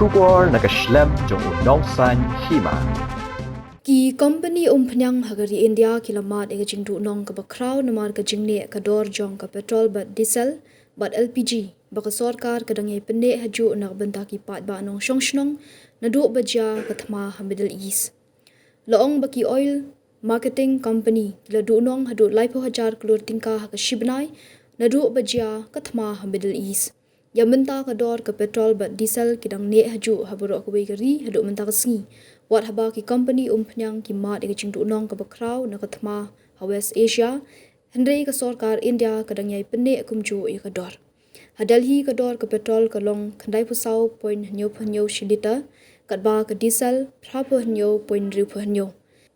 Kubor nakaslem jong Nong Hima. Ki Kompeni Penyang Hagari India kilamat ega jingdu Nong ka bakraw namar ka jingne ka dor jong ka petrol bat diesel bat LPG baka sarkar kadang yai pende haju nak benta ki pat ba nong shongshnong naduk baja ka thma ha Middle East. Laong baki oil marketing company kila du nong hadu laipo hajar Klur tingka ha ka shibnai naduk baja ka thma ha Middle East. Ya menta ka dor ka petrol bat diesel kidang ne haju ha buruk ka gari hadu menta ka sngi. Wat haba ki company Penyang ki mat ega jingdu nong ka bakraw na ka thma ha West Asia hendrei ka sarkar India kadang yai penne kumju ka dor. Ha Delhi ka dor ka petrol ka long khandai pusau point nyo shilita kat ba ka diesel prapo nyo point riu nyo.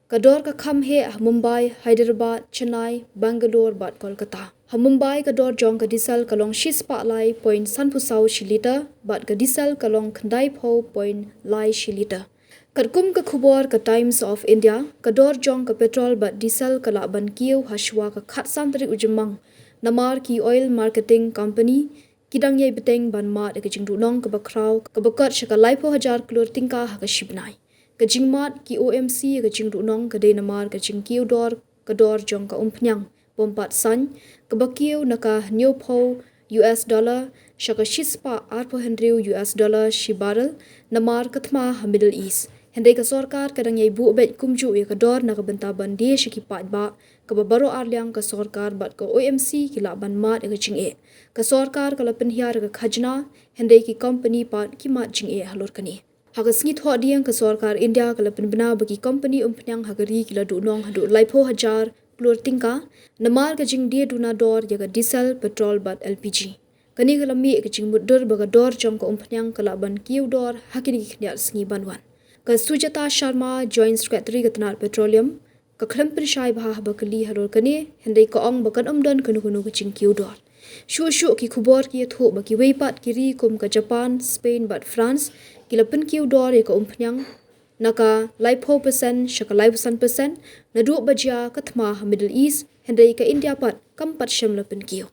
Ka dor ka kham he ha Mumbai, Hyderabad, Chennai, Bangalore bat Kolkata. Ha Mumbai ka dor jong ka diesel ka long shispa lai point san pusau shilita bat ka diesel ka long khandai pho point lai shilita. Kadkum ka khubor ka Times of India ka dor jong ka petrol bat diesel ka la ban Kiew hashwa ka khat santri ujumang namar ki oil marketing company kidang yai beteng ban mat ka jingdu nong ka bakraw ka bakat shaka laipo hajar Klur tingka ha ka shibnai ka jingmat ki OMC ka jingdu nong ka de namar ka jing Kiew dor ka dor jong ka Penyang bompat san ka bakiw naka new pho US dollar shaka shispa arpo hendriu US dollar shibarel namar ka thma ha Middle East. Hendai ka sarkar kadang yai bu bet kumju ya ka dor na ka benta ban de shiki pat ba ka babaro arliang ka sarkar bat ka OMC ki la ban mat ka jing e ka sarkar kala penhiar ka khajna hendai ki company pat ki mat jing e halor kani ha ka sngi tho diang ka sarkar India kala penbena bagi company Penyang hagari kila du nong hadu laipo hajar Klur tingka namar ka jing dia duna dor ya ka diesel petrol bat LPG kani kala mi ka jing mudur baga dor jong ka Penyang kala ban Kiew dor hakini ki khniar sngi banwan ka Sujata Sharma Joint Secretary ka Tanar Petroleum ka khlampen shai bah bakali harol kane hendai ka ong bakan amdan kanu ka jing Kiew dor shu ki khubor ki tho baki weipat kiri kum ka Japan Spain bat France kilapen Kiew dor ya ka Penyang naka laipo percent shaka laipo percent nadu baja ka thma ha Middle East hendai ka India pat kam pat sham lapen Kiew